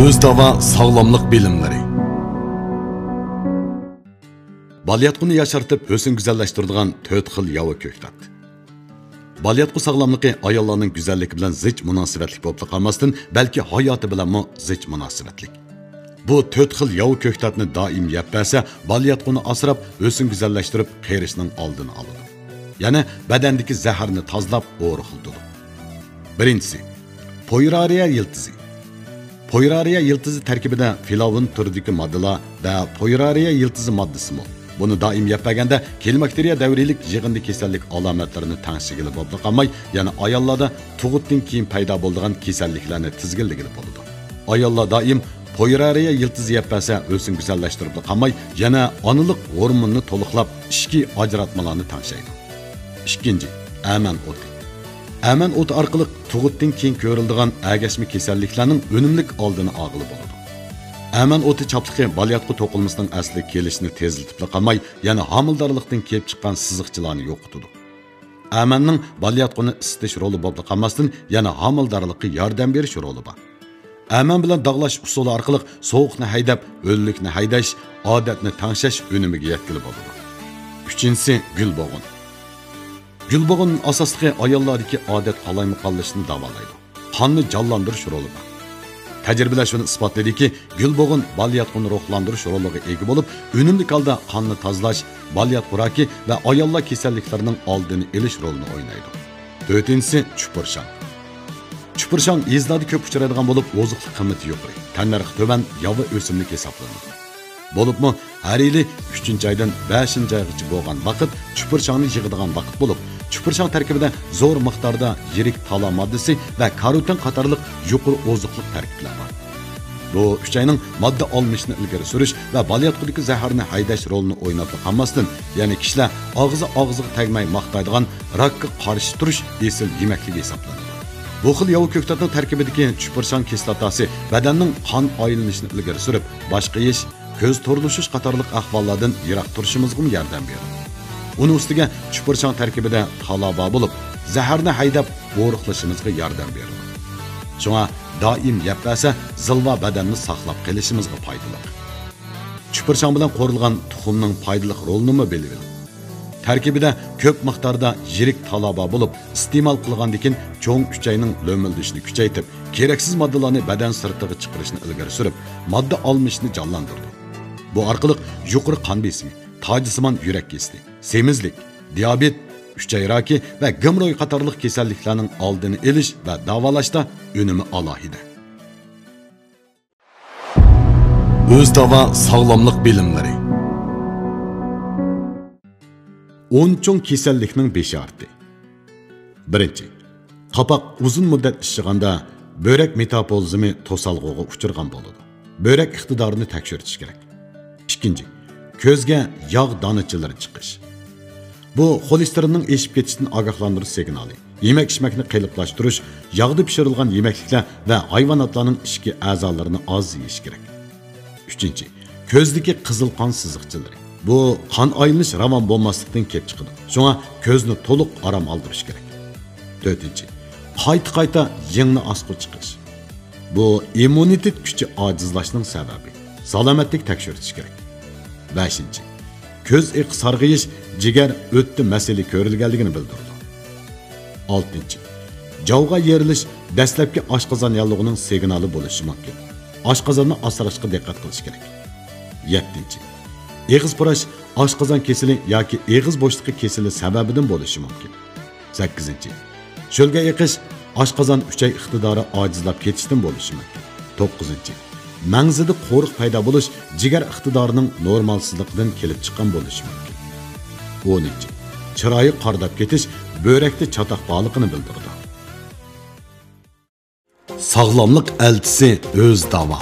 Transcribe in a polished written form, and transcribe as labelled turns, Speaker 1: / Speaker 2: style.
Speaker 1: Özdava sağlamlık bilimleri. Balyatquni yaşartıp ösün güzelleştirdiğin 4 xil yava köktat. Balyatqu sağlamlığı ayollarning güzellik bilan zich münasibetlik bo'lib qolmasdan, balki hayoti bilan mo zich münasibetlik. Bu 4 xil yava köktatni doim yeb bersa, balyatquni asrab, ösün güzelleştirib, qerishning oldini oladi. Yana badandagi zaharni tozalab, o'ri qiladi. Birinchisi, Poirariya yiltizi. Poirariya yiltizi tarkibida filavin turidagi moddalar va Poirariya yiltizi moddasi bor. Buni doim yepaganda kelmakteriya davrilik yig'indi kasallik alomatlarini tanishigili bo'lib qolmay, yana ayollarda tug'utdan keyin paydo bo'lgan kasalliklarni tizginligili bo'ladi. Ayollar doim Poirariya yiltizi yepasa o'sini go'zallashtirib qolmay, yana onalik hormonini to'liqlab ishki ajratmalarni tanishaydi. Ikkinchi, aman o'ti. Aman o'ti orqali tug'utdan keyin ko'riladigan agashma kasalliklarning unumlik oldini olg'ili bo'ladi. Aman o'ti chapligi balyatqu to'qilmasining asli kelishini tezlitib qolmay, yana homildorlikdan kelib chiqqan siziqchilarni yo'qotadi. Amanning balyatquni isitish roli bo'lib qolmasdan, yana homildorlikka yordam berish roli bor. Aman bilan dog'lash usuli orqali sovuqni haydab, o'llikni haydash, odatni tangshash unumiga yetkili bo'ladi. Uchinchisi, gulbog'un. Gulbog'un asosli ayollardagi odat qalaymiqonlashni davolaydi. Qonni jonlantirish roli bor. Tajribalar shuni isbotladiki, gulbog'un balyatquni ruhlantirish roliga ega bo'lib, unumli holda qonni tozalash, balyatqu raki va ayollar kasalliklarining oldini olish rolini o'ynaydi. To'rtinchisi, chupurshang. Chupurshang yezlarda ko'p uchraydigan bo'lib, oziqlik qiymati yuqori, tannarxi to'van yova o'simlik hisoblanadi. Bo'libmi, har yili 3-oydan 5-oygacha bo'lgan vaqt chupurshangni yig'adigan vaqt bo'lib, chupurshang tarkibida zo'r miqdorda yirik tala moddasi va karotin qatorliq yuqori oziqlik tarkiblar bor. Bu 3 oyning modda olmishni ilgari surish va balyatqudagi zaharni haydash rolini o'ynab qolmasdan, ya'ni kishilar og'ziga tegmay maqtaydigan rakka qarshi turish esil yemaklik hisoblanadi. Bu xil yova ko'ktatning tarkibidagi chupurshang kislotasi badanning qon aylanishini ilgari surib, boshqa ish, ko'z to'rlishish qatorliq ahvollardan yiroq turishimizga yordam beradi. Uni ustiga chupurshang tarkibida talaba bo'lib, zaharni haydab, bo'riqlashimizga yordam beradi. Shunga doim yepasa, zilva badanni saqlab qolishimizga foydali. Chupurshang bilan qo'rilgan tuxumning foydali rolini belgilaydi. Tarkibida ko'p miqdorda yirik talaba bo'lib, iste'mol qilgandan cho'ng 3 oyning lo'mildishini kuchaytirib, keraksiz moddalarni badan sirtiga chiqarishni ilgari surib, modda olmishni jonlantirdi. Bu orqali yuqori qon besimi, tojisimon yurak kesili, semizlik, diabet, 3 oy raki va gimroy qatorliq kasalliklarning oldini olish va davolashda unumi alohida. Özdava sağlamlık bilimleri. 10 cho'ng kasallikning beshorti. Birinchi, qapoq uzun muddat ishig'anda böbrek metabolizmi to'salg'uga uchirgan bo'ladi. Böbrek iqtidorini tekshirish kerak. Ikkinchi, ko'zga yog' donachilari chiqish. Bu xolesterinning eshib ketishidan ogohlantirish signali. Yemak-ichmakni qiyinlashtirish, yog'da pishirilgan yemekliklar va hayvonotlarning ichki a'zolarini oz yeyish kerak. Uchinchi, ko'zdagi qizil qon siziqchilari. Bu qon aylanish ravon bo'lmaslikdan kelib chiqadi. Shunga ko'zni to'liq aram oldirish kerak. To'rtinchi, qayta yengni asqu chiqish. Bu immunitet kuchi ojizlashning sababi. Salomatlik tekshirish kerak. Beshinchi, ko'z iq sarg'iyish, jigar o'tdi masala ko'rilganligini bildiradi. Oltinchi, javga yerilish dastlabki oshqozon yallig'ining signali bo'lishi mumkin. Oshqozonni asrashga diqqat qilish kerak. Yettinchi, eg'iz purash oshqozon kesili yoki eg'iz bo'shliqi kesili sababidan bo'lishi mumkin. 8. Sho'lga yiqish oshqozon 3 oy iqtidori ojizlab ketishdan bo'lishi mumkin. 9. Mangzida qo'riq paydo bo'lish jigar iqtidorining normalsizligidan kelib chiqqan bo'lishi mumkin. 10. Chiroyi qardab ketish böbrekda chatoq borligini bildiradi. Sog'lomlik elchisi Özdava.